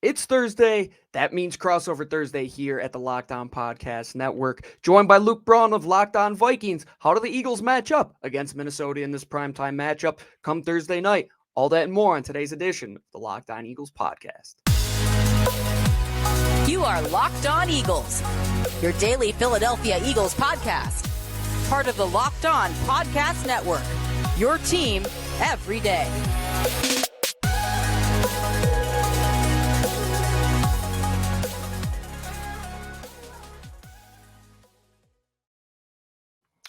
It's Thursday. That means crossover Thursday here at the Locked On Podcast Network. Joined by Luke Braun of Locked On Vikings. How do the Eagles match up against Minnesota in this primetime matchup come Thursday night? All that and more on today's edition of the Locked On Eagles podcast. You are Locked On Eagles, your daily Philadelphia Eagles podcast. Part of the Locked On Podcast Network, your team every day.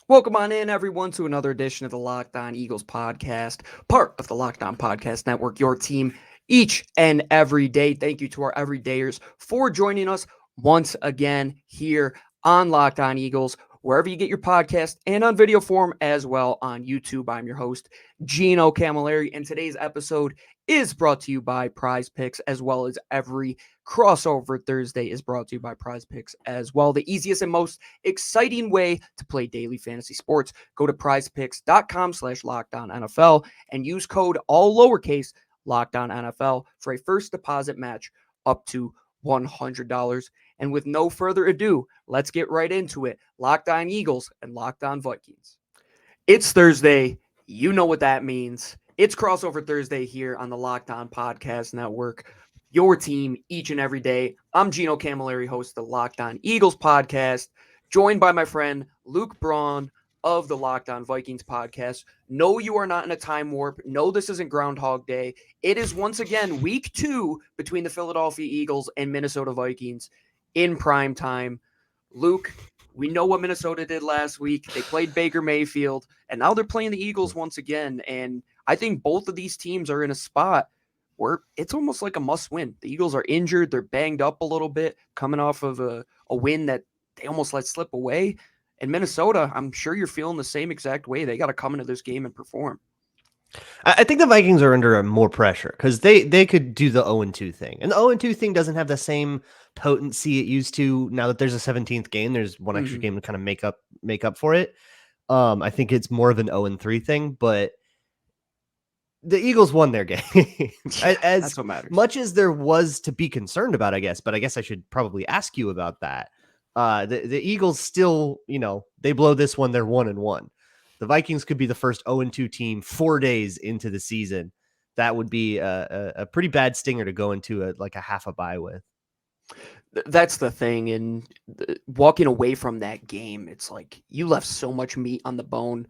Welcome on in, everyone, to another edition of the Locked On Eagles podcast, part of the Locked On Podcast Network, your team each and every day. Thank you to our everydayers for joining us once again here on Locked On Eagles, wherever you get your podcast and on video form as well on YouTube. I'm your host, Gino Camilleri, and today's episode is brought to you by Prize Picks, as well as every crossover Thursday is brought to you by Prize Picks as well. The easiest and most exciting way to play daily fantasy sports. Go to prizepicks.com/LockedOnNFL and use code all lowercase LockedOnNFL for a first deposit match up to $100. And with no further ado, let's get right into it. Locked On Eagles and Locked On Vikings. It's Thursday. You know what that means. It's crossover Thursday here on the Locked On Podcast Network, your team each and every day. I'm Gino Camilleri, host of the Locked On Eagles podcast, joined by my friend Luke Braun of the Locked On Vikings podcast. No, you are not in a time warp. No, this isn't Groundhog Day. It is once again week 2 between the Philadelphia Eagles and Minnesota Vikings in prime time. Luke, we know what Minnesota did last week. They played Baker Mayfield, and now they're playing the Eagles once again. And I think both of these teams are in a spot where it's almost like a must-win. The Eagles are injured. They're banged up a little bit, coming off of a win that they almost let slip away. And Minnesota, I'm sure you're feeling the same exact way. They got to come into this game and perform. I think the Vikings are under more pressure because they could do the 0-2 thing. And the 0-2 thing doesn't have the same potency it used to. Now that there's a 17th game, there's one extra game to kind of make up for it. I think it's more of an 0-3 thing, but the Eagles won their game. That's what matters. Much as there was to be concerned about, I guess, but I guess I should probably ask you about that. The Eagles still, they blow this one, they're 1-1. The Vikings could be the first 0-2 team 4 days into the season. That would be a pretty bad stinger to go into a half a bye with. That's the thing. And walking away from that game, it's like you left so much meat on the bone.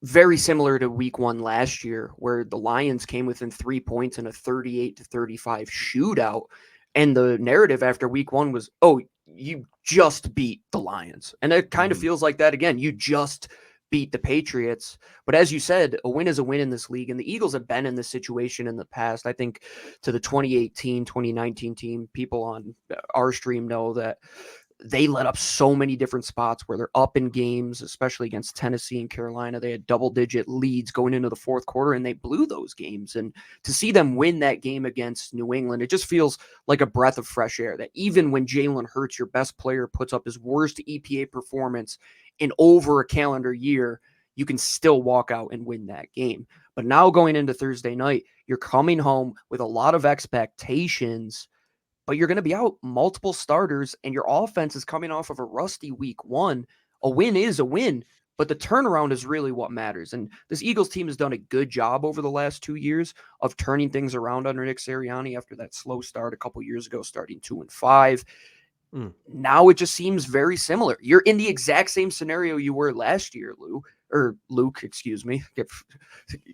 Very similar to week 1 last year, where the Lions came within 3 points in a 38-35 shootout. And the narrative after week 1 was, oh, you just beat the Lions. And it kind of feels like that again. You just beat the Patriots. But as you said, a win is a win in this league. And the Eagles have been in this situation in the past. I think to the 2018, 2019 team, people on our stream know that they let up so many different spots where they're up in games, especially against Tennessee and Carolina. They had double-digit leads going into the fourth quarter, and they blew those games. And to see them win that game against New England, it just feels like a breath of fresh air that even when Jalen Hurts, your best player, puts up his worst EPA performance in over a calendar year, you can still walk out and win that game. But now going into Thursday night, you're coming home with a lot of expectations, but you're going to be out multiple starters, and your offense is coming off of a rusty week 1. A win is a win, but the turnaround is really what matters. And this Eagles team has done a good job over the last 2 years of turning things around under Nick Sirianni after that slow start a couple years ago, starting 2-5. Now it just seems very similar. You're in the exact same scenario you were last year, Luke, excuse me.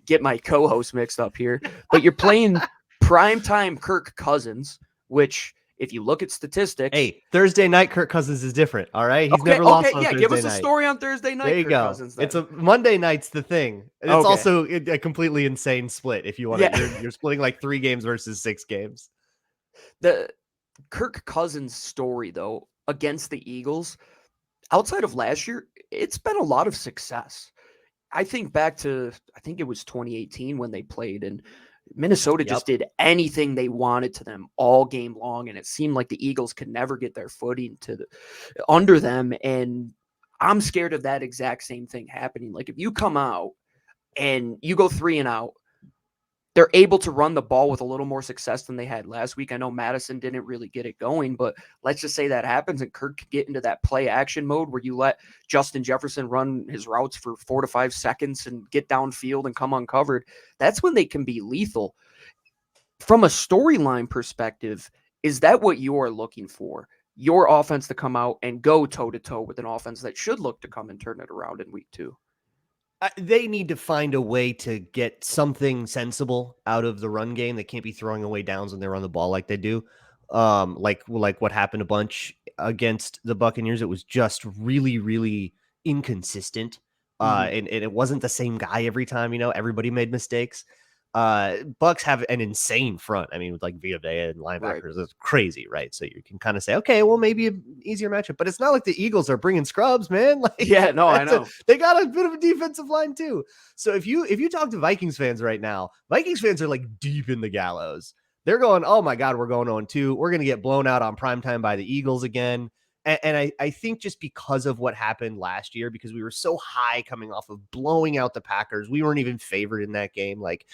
Get my co-host mixed up here. But you're playing primetime Kirk Cousins, which, if you look at statistics... Hey, Thursday night Kirk Cousins is different, all right? He's never lost on Thursday night. Give us a story on Thursday night. There you Kirk go. Cousins, then. It's a Monday night's the thing. It's also a completely insane split if you want to. You're splitting like 3 games versus 6 games. The Kirk Cousins story, though, against the Eagles, outside of last year, it's been a lot of success. I think back to, it was 2018 when they played, and Minnesota just did anything they wanted to them all game long, and it seemed like the Eagles could never get their footing under them. And I'm scared of that exact same thing happening. Like, if you come out and you go 3-0, they're able to run the ball with a little more success than they had last week. I know Madison didn't really get it going, but let's just say that happens and Kirk can get into that play action mode where you let Justin Jefferson run his routes for 4 to 5 seconds and get downfield and come uncovered. That's when they can be lethal. From a storyline perspective, is that what you're looking for? Your offense to come out and go toe-to-toe with an offense that should look to come and turn it around in week 2? They need to find a way to get something sensible out of the run game. They can't be throwing away downs when they run the ball like they do. Like what happened a bunch against the Buccaneers. It was just really, really inconsistent. And it wasn't the same guy every time, everybody made mistakes. Bucks have an insane front. I mean, with like Vita Vea and linebackers, it's crazy, right? So you can kind of say, okay, well, maybe an easier matchup, but it's not like the Eagles are bringing scrubs, man. Like, yeah, no, I know they got a bit of a defensive line too. So if you talk to Vikings fans right now, Vikings fans are like deep in the gallows. They're going, oh my God, we're going 0-2. We're going to get blown out on primetime by the Eagles again. And I think just because of what happened last year, because we were so high coming off of blowing out the Packers, we weren't even favored in that game. Like,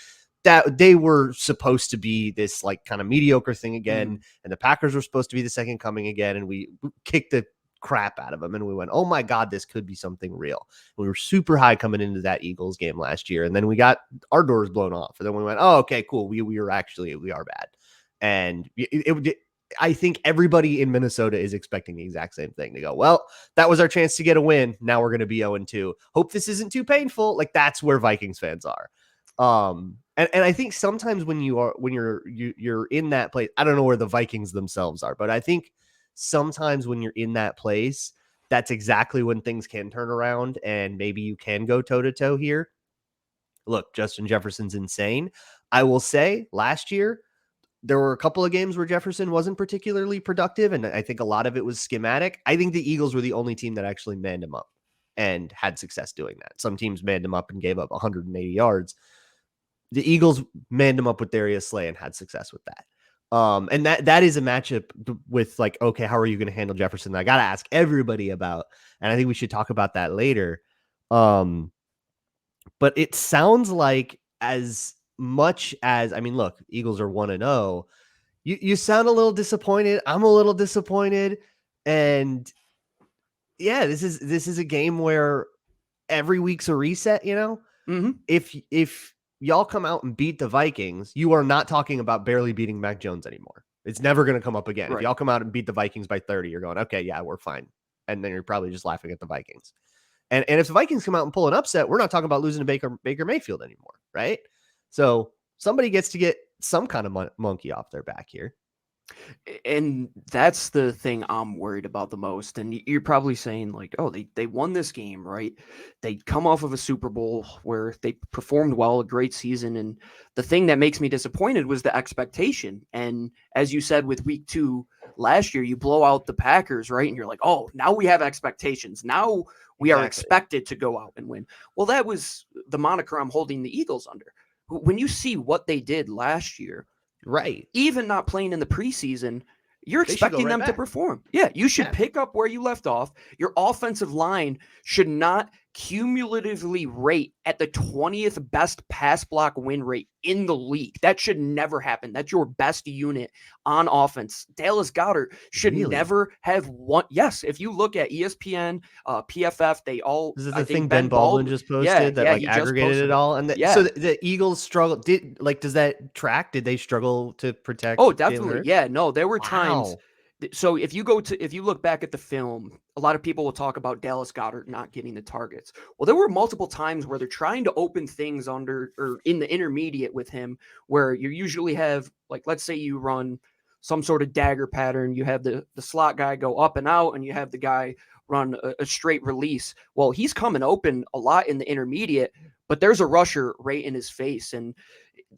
that they were supposed to be this like kind of mediocre thing again, and the Packers were supposed to be the second coming again, and we kicked the crap out of them, and we went, oh my God, this could be something real. And we were super high coming into that Eagles game last year, and then we got our doors blown off, and then we went, oh, okay, cool, we are bad. And I think everybody in Minnesota is expecting the exact same thing, to go, well, that was our chance to get a win, now we're going to be 0-2. Hope this isn't too painful. Like, that's where Vikings fans are. And I think sometimes when you're in that place, I don't know where the Vikings themselves are, but I think sometimes when you're in that place, that's exactly when things can turn around and maybe you can go toe to toe here. Look, Justin Jefferson's insane. I will say last year, there were a couple of games where Jefferson wasn't particularly productive, and I think a lot of it was schematic. I think the Eagles were the only team that actually manned him up and had success doing that. Some teams manned him up and gave up 180 yards. The Eagles manned him up with Darius Slay and had success with that. And that is a matchup with like, okay, how are you going to handle Jefferson? I got to ask everybody about, and I think we should talk about that later. But it sounds like, as much as, I mean, look, Eagles are 1-0. You sound a little disappointed. I'm a little disappointed. And yeah, this is a game where every week's a reset, If y'all come out and beat the Vikings, you are not talking about barely beating Mac Jones anymore. It's never going to come up again. Right. If y'all come out and beat the Vikings by 30, you're going, okay, yeah, we're fine. And then you're probably just laughing at the Vikings. And if the Vikings come out and pull an upset, we're not talking about losing to Baker Mayfield anymore, right? So somebody gets to get some kind of monkey off their back here. And that's the thing I'm worried about the most. And you're probably saying like, oh, they won this game, right? They come off of a Super Bowl where they performed well, a great season. And the thing that makes me disappointed was the expectation. And as you said, with week 2 last year, you blow out the Packers, right? And you're like, oh, now we have expectations. Now we are expected to go out and win. Well, that was the moniker I'm holding the Eagles under. When you see what they did last year, right, even not playing in the preseason, you're expecting them to perform. Yeah, you should pick up where you left off. Your offensive line should not cumulatively rate at the 20th best pass block win rate in the league. That should never happen. That's your best unit on offense. Dallas Goedert should never have one. Yes, if you look at ESPN, PFF, they all. This is the thing Ben Baldwin just posted that like aggregated it all. And so the Eagles struggle. Does that track? Did they struggle to protect? Oh, definitely. Yeah, no, there were times. So if you look back at the film, a lot of people will talk about Dallas Goedert not getting the targets. Well, there were multiple times where they're trying to open things under or in the intermediate with him, where you usually have, like, let's say you run some sort of dagger pattern. You have the slot guy go up and out, and you have the guy run a straight release. Well, he's coming open a lot in the intermediate, but there's a rusher right in his face. And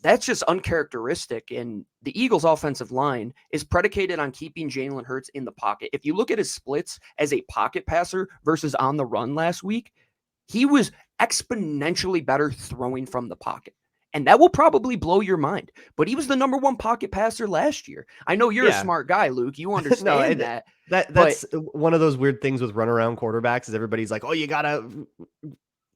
that's just uncharacteristic. And the Eagles offensive line is predicated on keeping Jalen Hurts in the pocket. If you look at his splits as a pocket passer versus on the run last week, he was exponentially better throwing from the pocket. And that will probably blow your mind. But he was the number 1 pocket passer last year. I know you're a smart guy, Luke. You understand That's one of those weird things with runaround quarterbacks is everybody's like, oh, you got to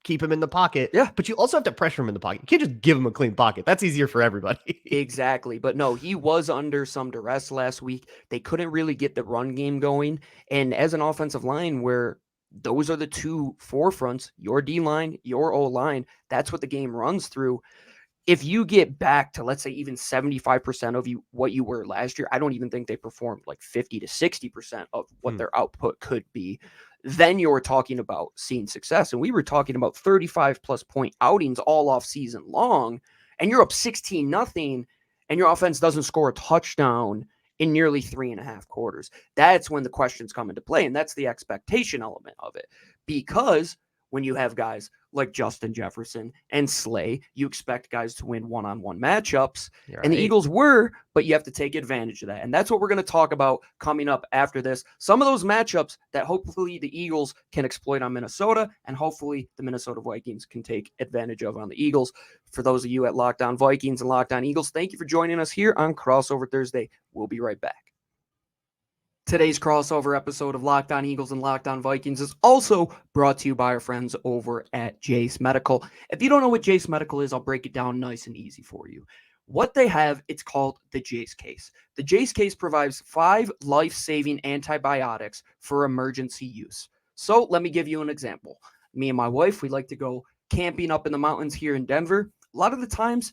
keep him in the pocket. Yeah. But you also have to pressure him in the pocket. You can't just give him a clean pocket. That's easier for everybody. Exactly. But no, he was under some duress last week. They couldn't really get the run game going. And as an offensive line where those are the two forefronts, your D-line, your O-line, that's what the game runs through. If you get back to, let's say, even 75% of what you were last year, I don't even think they performed like 50 to 60% of what their output could be. Then you're talking about seeing success. And we were talking about 35+ point outings all off season long, and you're up 16-0, and your offense doesn't score a touchdown in nearly 3.5 quarters. That's when the questions come into play. And that's the expectation element of it, because when you have guys like Justin Jefferson and Slay, you expect guys to win one-on-one matchups. Right. And the Eagles were, but you have to take advantage of that. And that's what we're going to talk about coming up after this. Some of those matchups that hopefully the Eagles can exploit on Minnesota, and hopefully the Minnesota Vikings can take advantage of on the Eagles. For those of you at Locked On Vikings and Locked On Eagles, thank you for joining us here on Crossover Thursday. We'll be right back. Today's crossover episode of Locked On Eagles and Locked On Vikings is also brought to you by our friends over at Jace Medical. If you don't know what Jace Medical is, I'll break it down nice and easy for you. What they have, it's called the Jace Case. The Jace Case provides 5 life-saving antibiotics for emergency use. So let me give you an example. Me and my wife, we like to go camping up in the mountains here in Denver. A lot of the times,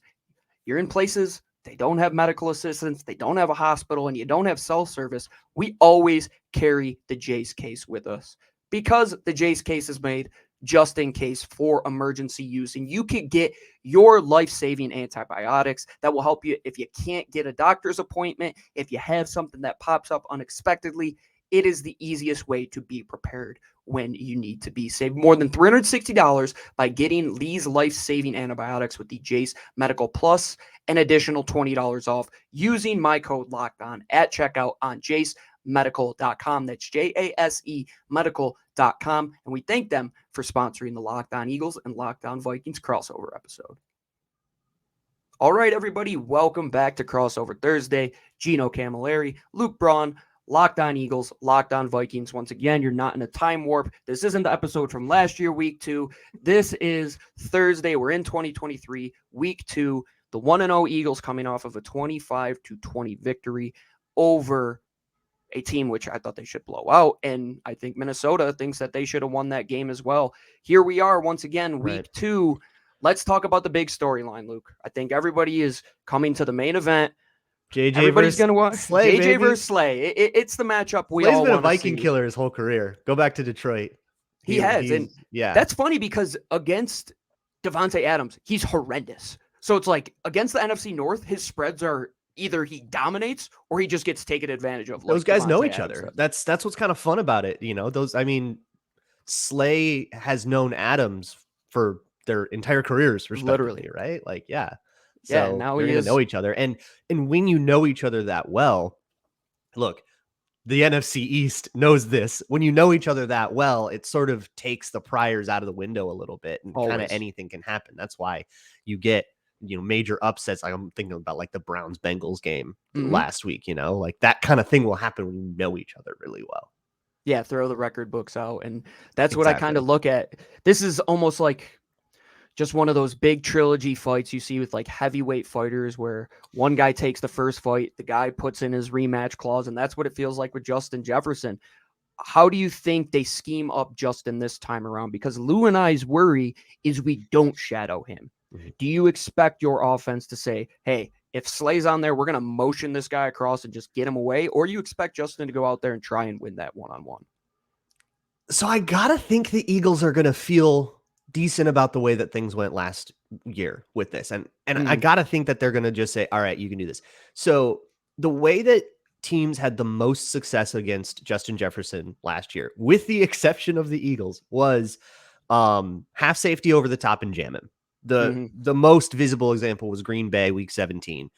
you're in places they don't have medical assistance, they don't have a hospital, and you don't have cell service. We always carry the Jace Case with us because the Jace Case is made just in case for emergency use. And you can get your life-saving antibiotics that will help you if you can't get a doctor's appointment, if you have something that pops up unexpectedly. It is the easiest way to be prepared when you need to be. Save more than $360 by getting these life-saving antibiotics with the Jace Medical Plus, an additional $20 off using my code LOCKEDON at checkout on jacemedical.com. That's JASE medical.com. And we thank them for sponsoring the Locked On Eagles and Locked On Vikings crossover episode. All right, everybody, welcome back to Crossover Thursday. Gino Camilleri, Luke Braun, Locked On Eagles, Locked On Vikings. Once again, you're not in a time warp. This isn't the episode from last year, week 2. This is Thursday. We're in 2023, week 2. The 1-0 Eagles coming off of a 25-20 victory over a team which I thought they should blow out. And I think Minnesota thinks that they should have won that game as well. Here we are once again, week 2. Let's talk about the big storyline, Luke. I think everybody is coming to the main event. Everybody's going to watch Slay, JJ versus Slay. It's the matchup we all want to see. Slay's been a Viking killer his whole career. Go back to Detroit. He has. And that's funny because against DeVonta Adams, he's horrendous. So it's like against the NFC North, his spreads are either he dominates or he just gets taken advantage of. Like those guys know each other. That's what's kind of fun about it. You know, Slay has known Adams for their entire careers, literally, right? Like, yeah. So now they're going to know each other. And when you know each other that well, look, the NFC East knows this. When you know each other that well, it sort of takes the priors out of the window a little bit, and kind of anything can happen. That's why you get, major upsets. Like I'm thinking about like the Browns-Bengals game last week, like that kind of thing will happen when you know each other really well. Yeah, throw the record books out. And that's what I kind of look at. This is almost like just one of those big trilogy fights you see with like heavyweight fighters where one guy takes the first fight, the guy puts in his rematch clause, and that's what it feels like with Justin Jefferson. How do you think they scheme up Justin this time around? Because Lou and I's worry is we don't shadow him. Do you expect your offense to say, hey, if Slay's on there, we're going to motion this guy across and just get him away? Or you expect Justin to go out there and try and win that one-on-one? So I got to think the Eagles are going to feel decent about the way that things went last year with this. And I got to think that they're going to just say, all right, you can do this. So the way that teams had the most success against Justin Jefferson last year, with the exception of the Eagles, was half safety over the top and jam him. The most visible example was Green Bay week 17.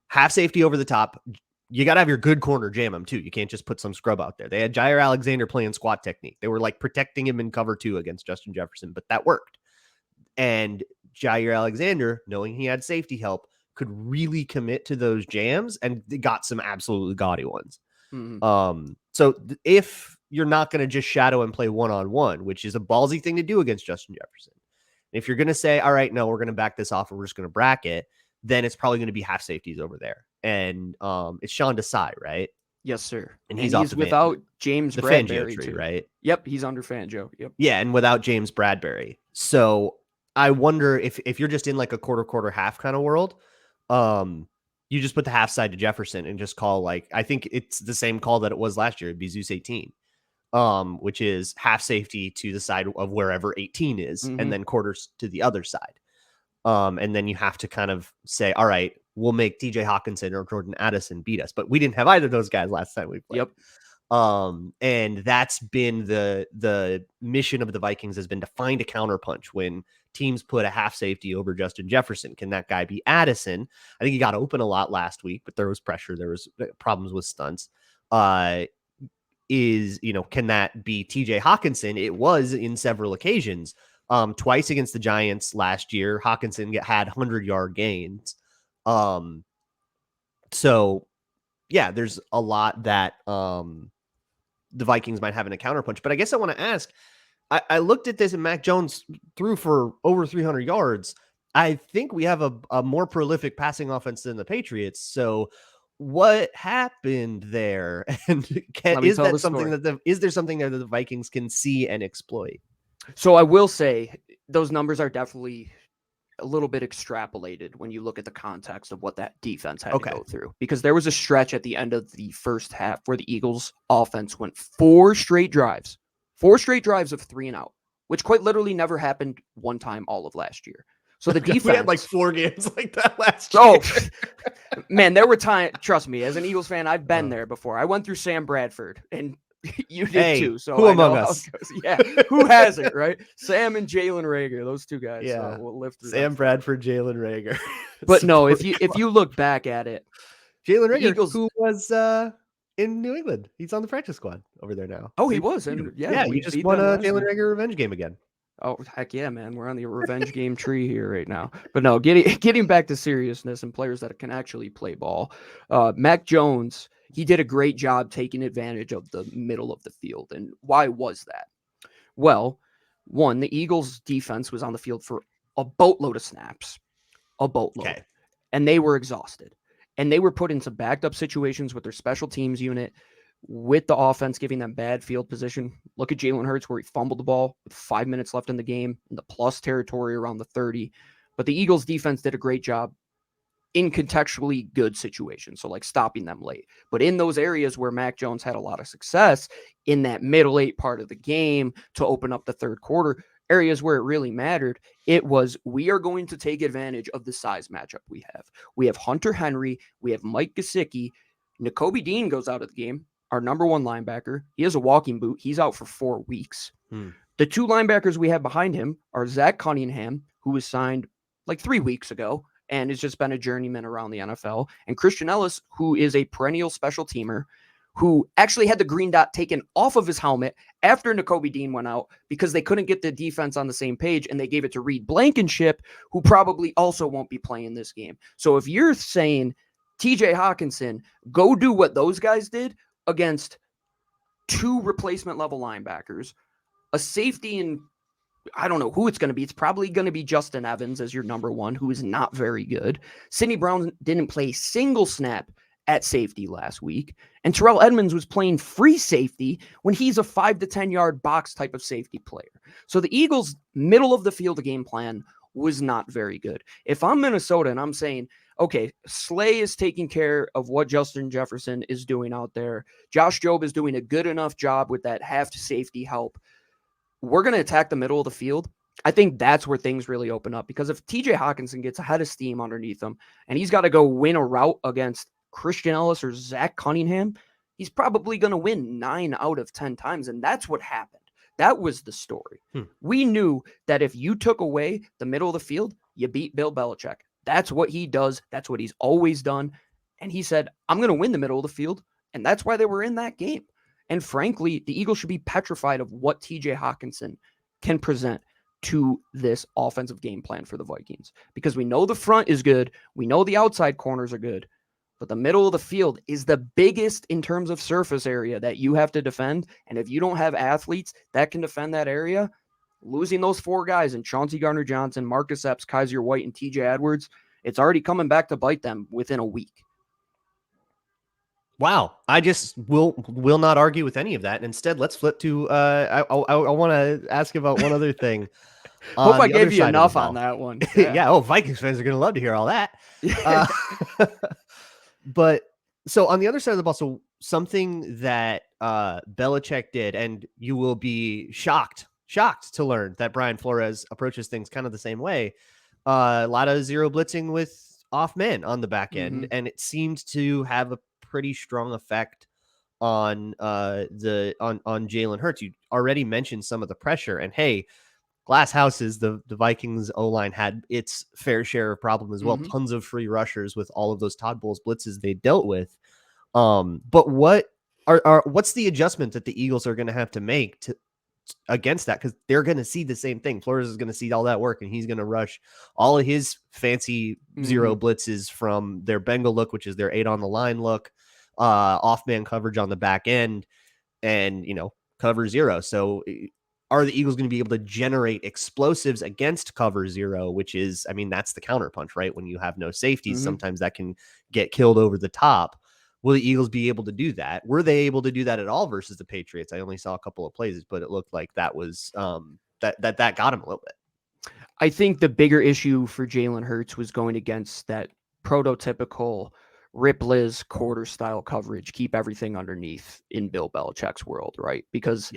Half safety over the top. You got to have your good corner jam him too. You can't just put some scrub out there. They had Jair Alexander playing squat technique. They were like protecting him in cover 2 against Justin Jefferson, but that worked. And Jair Alexander, knowing he had safety help, could really commit to those jams, and they got some absolutely gaudy ones. So if you're not going to just shadow and play one-on-one, which is a ballsy thing to do against Justin Jefferson, If you're going to say, all right, no, we're going to back this off and we're just going to bracket, then it's probably going to be half safeties over there. And it's Sean Desai, right? Yes, sir. And he's without James the Bradberry Fangio tree, too. right? Yep, he's under Fangio. Yep. Yeah, and without James Bradberry. So I wonder if you're just in like a quarter half kind of world, you just put the half side to Jefferson and just call like, I think it's the same call that it was last year. It'd be Zeus 18, which is half safety to the side of wherever 18 is, and then quarters to the other side. And then you have to kind of say, all right, we'll make TJ Hockenson or Jordan Addison beat us. But we didn't have either of those guys last time we played. Yep. And that's been the mission of the Vikings, has been to find a counterpunch when teams put a half safety over Justin Jefferson. Can that guy be Addison? I think he got open a lot last week, but there was pressure. There was problems with stunts. Can that be TJ Hockenson? It was in several occasions. Twice against the Giants last year, Hockenson had 100-yard gains. So yeah, there's a lot that the Vikings might have in a counterpunch. But I guess I want to ask, I looked at this and Mac Jones threw for over 300 yards. I think we have a more prolific passing offense than the Patriots. So what happened there? And is there something there that the Vikings can see and exploit? So I will say those numbers are definitely a little bit extrapolated when you look at the context of what that defense had to go through, because there was a stretch at the end of the first half where the Eagles offense went 4 straight drives of 3 and out, which quite literally never happened one time all of last year. So the defense, we had like 4 games like that last year. Oh man, there were times, trust me, as an Eagles fan, I've been there before. I went through Sam Bradford, and you did too. So who among us? Yeah, who hasn't, right? Sam and Jalen Reagor, those two guys. Yeah, we'll live through Sam Bradford, Jalen Reagor. But no, if you look back at it, Jalen Reagor, who was in New England, he's on the practice squad over there now. Oh, he was, and we just won a Jalen Reagor revenge game again. Oh, heck yeah, man. We're on the revenge game tree here right now. But no, getting back to seriousness and players that can actually play ball. Mac Jones, he did a great job taking advantage of the middle of the field. And why was that? Well, one, the Eagles defense was on the field for a boatload of snaps. A boatload. Okay. And they were exhausted. And they were put into backed up situations with their special teams unit, with the offense giving them bad field position. Look at Jalen Hurts, where he fumbled the ball with 5 minutes left in the game in the plus territory around the 30. But the Eagles defense did a great job in contextually good situations, so like stopping them late. But in those areas where Mac Jones had a lot of success in that middle 8 part of the game to open up the third quarter, areas where it really mattered, it was, we are going to take advantage of the size matchup we have. We have Hunter Henry, we have Mike Gesicki, Nakobe Dean goes out of the game, our number 1 linebacker. He has a walking boot. He's out for 4 weeks. The 2 linebackers we have behind him are Zach Cunningham, who was signed like 3 weeks ago and has just been a journeyman around the NFL, and Christian Ellis, who is a perennial special teamer, who actually had the green dot taken off of his helmet after Nakobe Dean went out because they couldn't get the defense on the same page, and they gave it to Reed Blankenship, who probably also won't be playing this game. So if you're saying TJ Hockenson, go do what those guys did against 2 replacement level linebackers, a safety, and I don't know who it's going to be. It's probably going to be Justin Evans as your number 1, who is not very good. Sidney Brown didn't play a single snap at safety last week. And Terrell Edmonds was playing free safety when he's a 5 to 10 yard box type of safety player. So the Eagles' middle of the field game plan was not very good. If I'm Minnesota and I'm saying, okay, Slay is taking care of what Justin Jefferson is doing out there, Josh Jobe is doing a good enough job with that half safety help, we're going to attack the middle of the field. I think that's where things really open up, because if TJ Hockenson gets a head of steam underneath him and he's got to go win a route against Christian Ellis or Zach Cunningham, he's probably going to win 9 out of 10 times. And that's what happened. That was the story. We knew that if you took away the middle of the field, you beat Bill Belichick. That's what he does. That's what he's always done. And he said, I'm going to win the middle of the field. And that's why they were in that game. And frankly, the Eagles should be petrified of what TJ Hockenson can present to this offensive game plan for the Vikings, because we know the front is good. We know the outside corners are good, but the middle of the field is the biggest in terms of surface area that you have to defend. And if you don't have athletes that can defend that area, losing those 4 guys and Chauncey Gardner-Johnson, Marcus Epps, Kaiser White, and TJ Edwards, it's already coming back to bite them within a week. Wow, I just will not argue with any of that. And instead, let's flip to I want to ask about one other thing. Hope I gave you enough on that one. Yeah. Oh, Vikings fans are going to love to hear all that. But so on the other side of the ball, so something that Belichick did, and you will be shocked to learn that Brian Flores approaches things kind of the same way. A lot of zero blitzing with off men on the back end, and it seemed to have a pretty strong effect on Jalen Hurts. You already mentioned some of the pressure, and hey, glass houses, the Vikings O-line had its fair share of problem as well. Tons of free rushers with all of those Todd Bowles blitzes they dealt with. But what's the adjustment that the Eagles are going to have to make against that? Because they're going to see the same thing. Flores is going to see all that work, and he's going to rush all of his fancy zero blitzes from their Bengal look, which is their 8 on the line look, off-man coverage on the back end, and, cover 0. So are the Eagles going to be able to generate explosives against cover 0, which is, that's the counterpunch, right? When you have no safeties, sometimes that can get killed over the top. Will the Eagles be able to do that? Were they able to do that at all versus the Patriots? I only saw a couple of plays, but it looked like that was that got him a little bit. I think the bigger issue for Jalen Hurts was going against that prototypical Rip Liz quarter style coverage, keep everything underneath in Bill Belichick's world, right? Because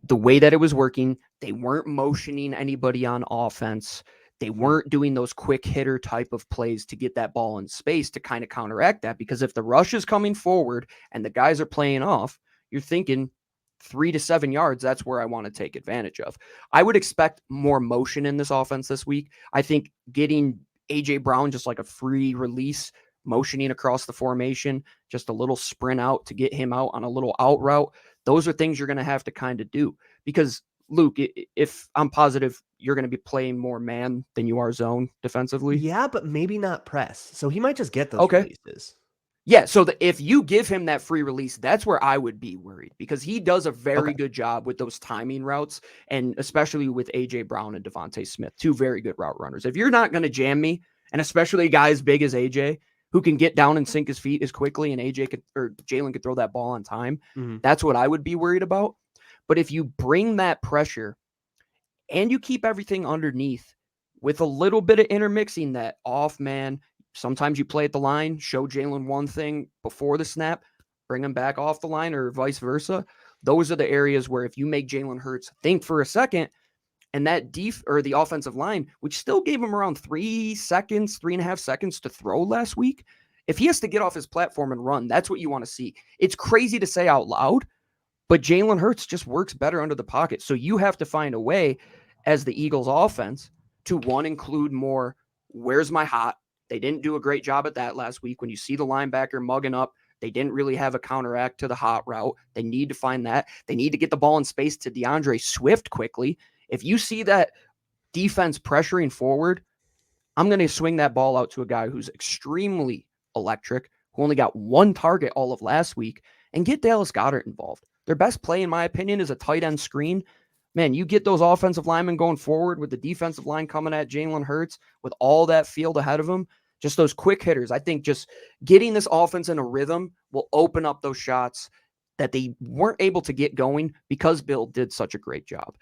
the way that it was working, they weren't motioning anybody on offense. They weren't doing those quick hitter type of plays to get that ball in space to kind of counteract that. Because if the rush is coming forward and the guys are playing off, you're thinking 3 to 7 yards. That's where I want to take advantage of. I would expect more motion in this offense this week. I think getting A.J. Brown just like a free release, motioning across the formation, just a little sprint out to get him out on a little out route. Those are things you're going to have to kind of do because Luke, if I'm positive you're going to be playing more man than you are zone defensively. Yeah, but maybe not press. So he might just get those releases. Yeah, so if you give him that free release, that's where I would be worried because he does a very good job with those timing routes, and especially with A.J. Brown and DeVonta Smith, 2 very good route runners. If you're not going to jam me, and especially a guy as big as A.J., who can get down and sink his feet as quickly, and Jalen could throw that ball on time, that's what I would be worried about. But if you bring that pressure and you keep everything underneath with a little bit of intermixing that off man, sometimes you play at the line, show Jalen one thing before the snap, bring him back off the line or vice versa. Those are the areas where if you make Jalen Hurts think for a second, and that the offensive line, which still gave him around 3.5 seconds to throw last week, if he has to get off his platform and run, that's what you want to see. It's crazy to say out loud, but Jalen Hurts just works better under the pocket. So you have to find a way as the Eagles offense to include more, where's my hot? They didn't do a great job at that last week. When you see the linebacker mugging up, they didn't really have a counteract to the hot route. They need to find that. They need to get the ball in space to DeAndre Swift quickly. If you see that defense pressuring forward, I'm going to swing that ball out to a guy who's extremely electric, who only got 1 target all of last week, and get Dallas Goedert involved. Their best play, in my opinion, is a tight end screen. Man, you get those offensive linemen going forward with the defensive line coming at Jalen Hurts with all that field ahead of him. Just those quick hitters. I think just getting this offense in a rhythm will open up those shots that they weren't able to get going because Bill did such a great job.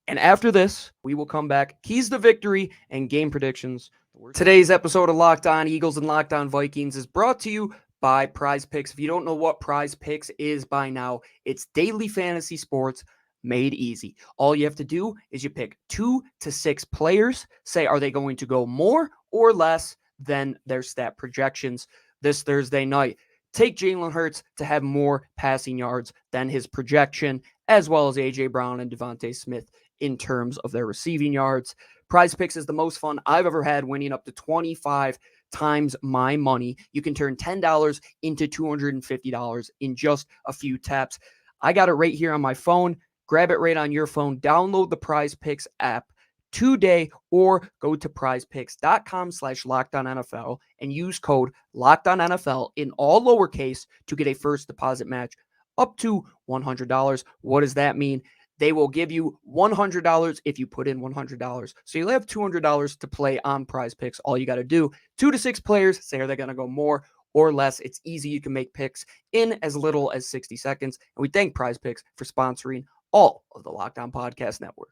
And after this, we will come back, keys to victory, and game predictions. Today's episode of Locked On Eagles and Locked On Vikings is brought to you by Prize Picks. If you don't know what Prize Picks is by now, it's daily fantasy sports made easy. All you have to do is you pick 2 to 6 players, say, are they going to go more or less than their stat projections this Thursday night? Take Jalen Hurts to have more passing yards than his projection, as well as A.J. Brown and DeVonta Smith in terms of their receiving yards. Prize Picks is the most fun I've ever had, winning up to 25 times my money. You can turn $10 into $250 in just a few taps. I got it right here on my phone. Grab it right on your phone. Download the Prize Picks app today or go to prizepicks.com/LockedOnNFL and use code LockedOnNFL in all lowercase to get a first deposit match up to $100. What does that mean? They will give you $100 if you put in $100. So you'll have $200 to play on Prize Picks. All you got to do, 2 to 6 players, say are they going to go more or less. It's easy. You can make picks in as little as 60 seconds. And we thank Prize Picks for sponsoring all of the Locked On Podcast Network.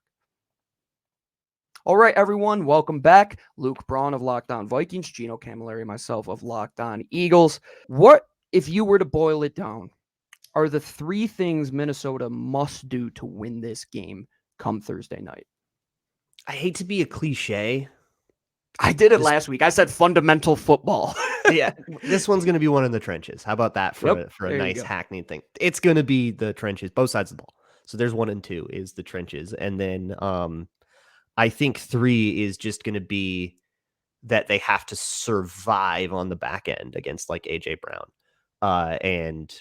All right, everyone, welcome back. Luke Braun of Locked On Vikings, Gino Camilleri, myself of Locked On Eagles. What, if you were to boil it down, are the 3 things Minnesota must do to win this game come Thursday night? I hate to be a cliche. I did it last week. I said fundamental football. Yeah, this one's going to be one in the trenches. How about that for a nice hackneyed thing? It's going to be the trenches, both sides of the ball. So there's 1 and 2 is the trenches. And then I think 3 is just going to be that they have to survive on the back end against like AJ Brown and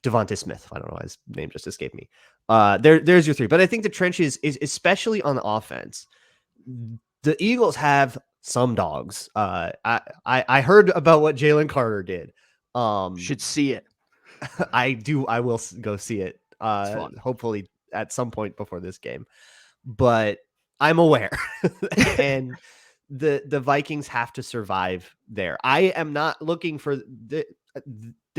DeVonta Smith. I don't know why his name just escaped me. There's your 3. But I think the trenches is especially on the offense. The Eagles have some dogs. I heard about what Jalen Carter did. Should see it. I do. I will go see it. Hopefully at some point before this game. But I'm aware, and the Vikings have to survive there. I am not looking for the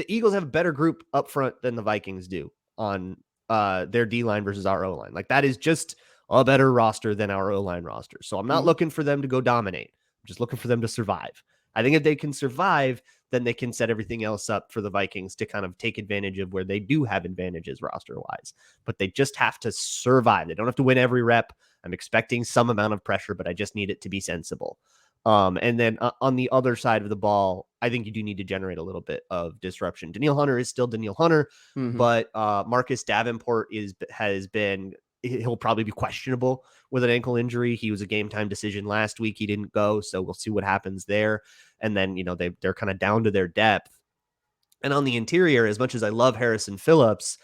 Eagles have a better group up front than the Vikings do on their D-line versus our O-line. Like that is just a better roster than our O-line roster. So I'm not looking for them to go dominate. I'm just looking for them to survive. I think if they can survive, then they can set everything else up for the Vikings to kind of take advantage of where they do have advantages roster-wise. But they just have to survive. They don't have to win every rep. I'm expecting some amount of pressure, but I just need it to be sensible. And then on the other side of the ball, I think you do need to generate a little bit of disruption. Danielle Hunter is still Danielle Hunter, but Marcus Davenport he'll probably be questionable with an ankle injury. He was a game time decision last week. He didn't go, so we'll see what happens there. And then, they're kind of down to their depth. And on the interior, as much as I love Harrison Phillips,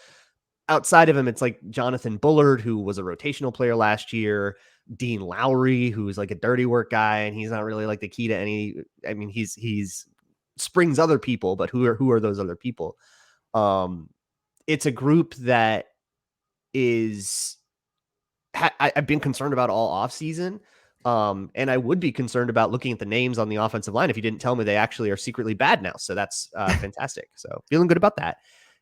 outside of him, it's like Jonathan Bullard, who was a rotational player last year, Dean Lowry, who's like a dirty work guy, and he's not really like the key to any. I mean, he's springs other people, but who are those other people? It's a group that is. I've been concerned about all offseason. And I would be concerned about looking at the names on the offensive line if you didn't tell me they actually are secretly bad now. So that's fantastic. So feeling good about that.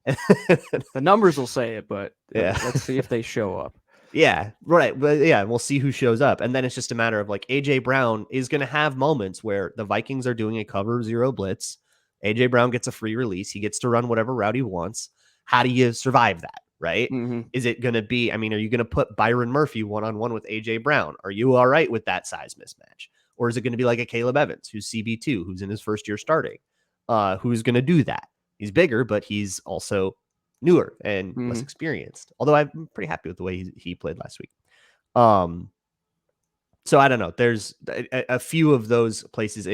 The numbers will say it, but let's see if they show up. Yeah, right. But yeah, we'll see who shows up. And then it's just a matter of like AJ Brown is going to have moments where the Vikings are doing a cover 0 blitz. AJ Brown gets a free release. He gets to run whatever route he wants. How do you survive that? Right? Is it going to be, are you going to put Byron Murphy one-on-one with AJ Brown? Are you all right with that size mismatch? Or is it going to be like a Caleb Evans, who's CB2, who's in his first year starting, who's going to do that? He's bigger, but he's also newer and less experienced. Although I'm pretty happy with the way he played last week. So I don't know. There's a few of those places.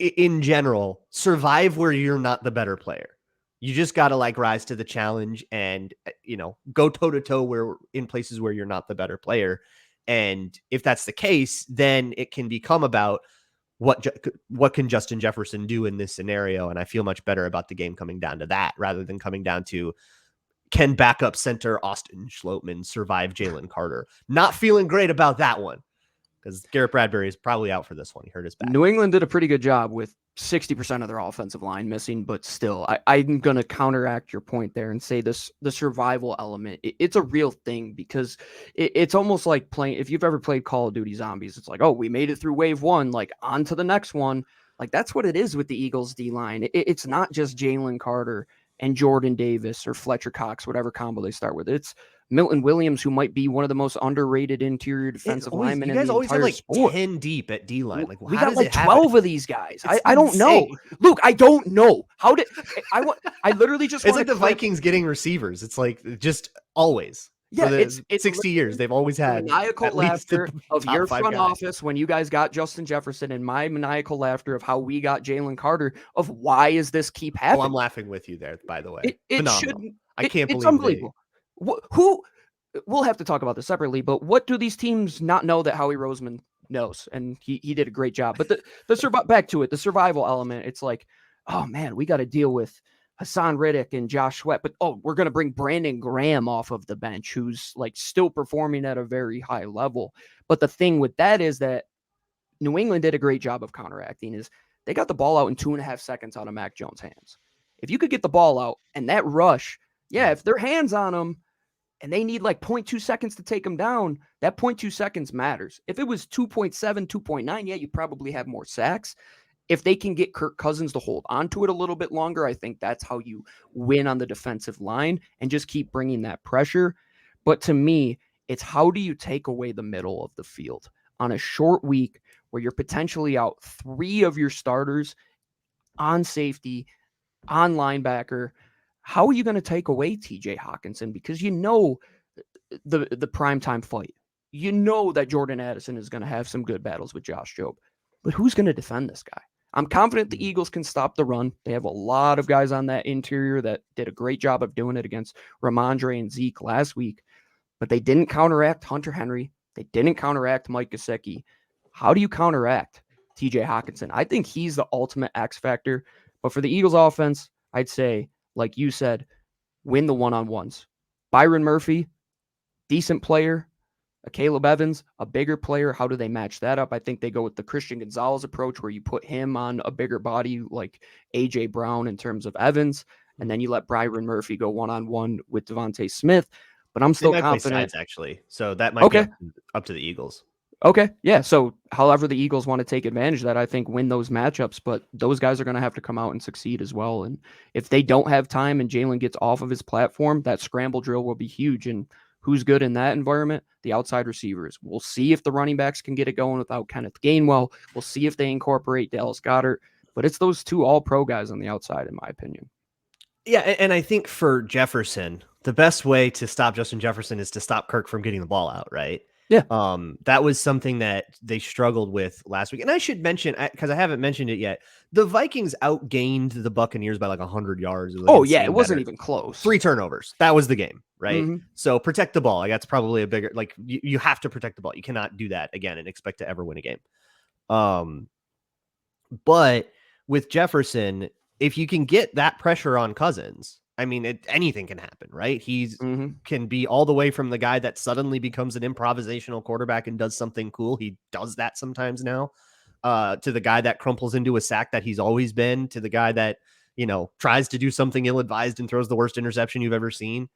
In general, survive where you're not the better player. You just got to rise to the challenge and, go toe to toe where in places where you're not the better player. And if that's the case, then it can become about what can Justin Jefferson do in this scenario. And I feel much better about the game coming down to that rather than coming down to can backup center Austin Schlottman survive Jalen Carter. Not feeling great about that one because Garrett Bradberry is probably out for this one. He hurt his back. New England did a pretty good job with 60% of their offensive line missing, but still, I'm going to counteract your point there and say the survival element, it's a real thing because it's almost like playing, if you've ever played Call of Duty Zombies, it's like, oh, we made it through wave 1, like on to the next one. Like that's what it is with the Eagles D-line. It's not just Jalen Carter and Jordan Davis or Fletcher Cox, whatever combo they start with. It's Milton Williams, who might be one of the most underrated interior defensive linemen in the entire sport. You guys always have like 10 deep at D-line. Like, we got like 12 of these guys. I don't know. Luke, I don't know. I literally just it's like the Vikings getting receivers. It's like just always. Yeah, it's 60 years. They've always had maniacal laughter of your front office when you guys got Justin Jefferson and my maniacal laughter of how we got Jalen Carter of why is this keep happening? Oh, I'm laughing with you there, by the way. I can't believe it's unbelievable. Who we'll have to talk about this separately, but what do these teams not know that Howie Roseman knows? And he did a great job. But back to it, the survival element, it's like, oh man, we got to deal with Hassan Riddick and Josh Sweat, but we're going to bring Brandon Graham off of the bench, who's like still performing at a very high level. But the thing with that is that New England did a great job of counteracting is they got the ball out in 2.5 seconds out of Mac Jones' hands. If you could get the ball out and that rush, if their hands on them and they need like 0.2 seconds to take them down, that 0.2 seconds matters. If it was 2.7, 2.9, you probably have more sacks. If they can get Kirk Cousins to hold onto it a little bit longer, I think that's how you win on the defensive line and just keep bringing that pressure. But to me, it's how do you take away the middle of the field on a short week where you're potentially out 3 of your starters on safety, on linebacker? How are you going to take away TJ Hockenson? Because you know the primetime fight. You know that Jordan Addison is going to have some good battles with Josh Jobe. But who's going to defend this guy? I'm confident the Eagles can stop the run. They have a lot of guys on that interior that did a great job of doing it against Ramondre and Zeke last week. But they didn't counteract Hunter Henry. They didn't counteract Mike Gesicki. How do you counteract TJ Hockenson? I think he's the ultimate X factor. But for the Eagles offense, I'd say, like you said, win the one-on-ones. Byron Murphy, decent player. Caleb Evans, a bigger player. How do they match that up? I think they go with the Christian Gonzalez approach where you put him on a bigger body like A.J. Brown in terms of Evans, and then you let Byron Murphy go one-on-one with DeVonta Smith. But I'm still confident. Sides, actually. So that might be up to the Eagles. Okay, yeah. So however the Eagles want to take advantage of that, I think win those matchups, but those guys are going to have to come out and succeed as well. And if they don't have time and Jalen gets off of his platform, that scramble drill will be huge. And who's good in that environment? The outside receivers. We'll see if the running backs can get it going without Kenneth Gainwell. We'll see if they incorporate Dallas Goedert. But it's those 2 all-pro guys on the outside, in my opinion. Yeah, and I think for Jefferson, the best way to stop Justin Jefferson is to stop Kirk from getting the ball out, right? Yeah. That was something that they struggled with last week. And I should mention, because I haven't mentioned it yet, the Vikings outgained the Buccaneers by like 100 yards. It wasn't even close. 3 turnovers. That was the game, right? Mm-hmm. So protect the ball. Like, that's probably a bigger, like you have to protect the ball. You cannot do that again and expect to ever win a game. But with Jefferson, if you can get that pressure on Cousins, I mean, anything can happen, right? He's can be all the way from the guy that suddenly becomes an improvisational quarterback and does something cool. He does that sometimes now, to the guy that crumples into a sack that he's always been, to the guy that, tries to do something ill-advised and throws the worst interception you've ever seen.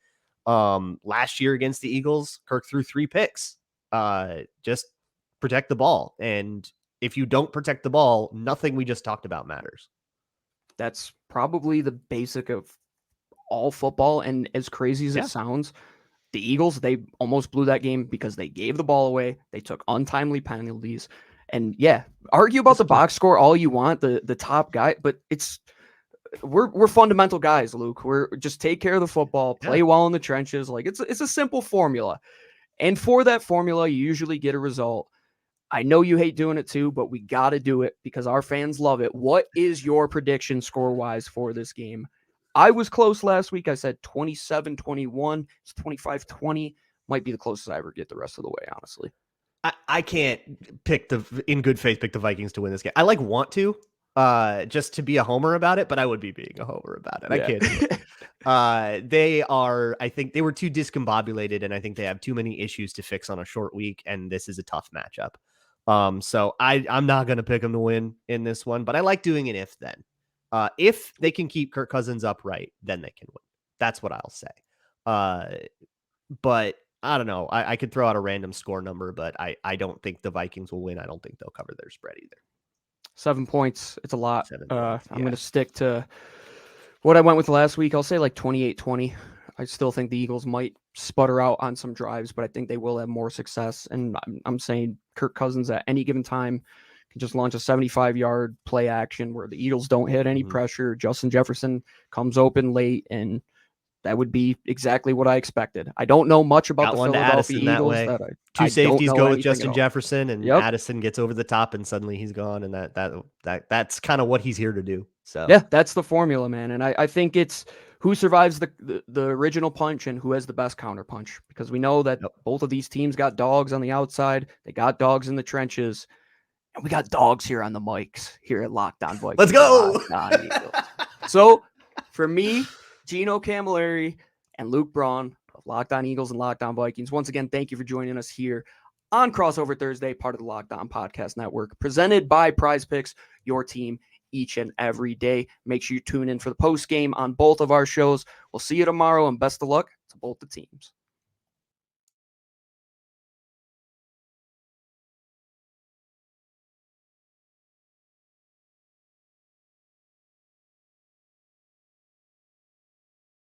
Last year against the Eagles, Kirk threw 3 picks. Just protect the ball. And if you don't protect the ball, nothing we just talked about matters. That's probably the basic of all football. And as crazy as it sounds, the Eagles, they almost blew that game because they gave the ball away. They took untimely penalties. And argue about the box score all you want, the top guy, but we're fundamental guys, Luke. We're just take care of the football, play well in the trenches. Like it's a simple formula. And for that formula, you usually get a result. I know you hate doing it too, but we got to do it because our fans love it. What is your prediction score-wise for this game? I was close last week. I said 27-21. It's 25-20. Might be the closest I ever get the rest of the way, honestly. I can't in good faith pick the Vikings to win this game. I want to, just to be a homer about it, but I would be being a homer about it. I can't do it. I think they were too discombobulated, and I think they have too many issues to fix on a short week, and this is a tough matchup. So I'm not going to pick them to win in this one, but I like doing an if then. If they can keep Kirk Cousins upright, then they can win. That's what I'll say. But I don't know. I could throw out a random score number, but I don't think the Vikings will win. I don't think they'll cover their spread either. 7 points. It's a lot. I'm going to stick to what I went with last week. I'll say like 28-20. I still think the Eagles might sputter out on some drives, but I think they will have more success. And I'm saying Kirk Cousins at any given time can just launch a 75-yard play action where the Eagles don't hit any pressure. Justin Jefferson comes open late, and that would be exactly what I expected. I don't know much about the Philadelphia Eagles. That way. Two safeties go with Justin Jefferson, and Addison gets over the top, and suddenly he's gone. And that's kind of what he's here to do. So that's the formula, man. And I think it's who survives the original punch and who has the best counter punch, because we know that both of these teams got dogs on the outside. They got dogs in the trenches. And we got dogs here on the mics here at Locked On Vikings. Let's go. So For me, Gino Camilleri and Luke Braun of Locked On Eagles and Locked On Vikings. Once again, thank you for joining us here on Crossover Thursday, part of the Locked On Podcast Network, presented by Prize Picks, your team each and every day. Make sure you tune in for the post game on both of our shows. We'll see you tomorrow, and best of luck to both the teams.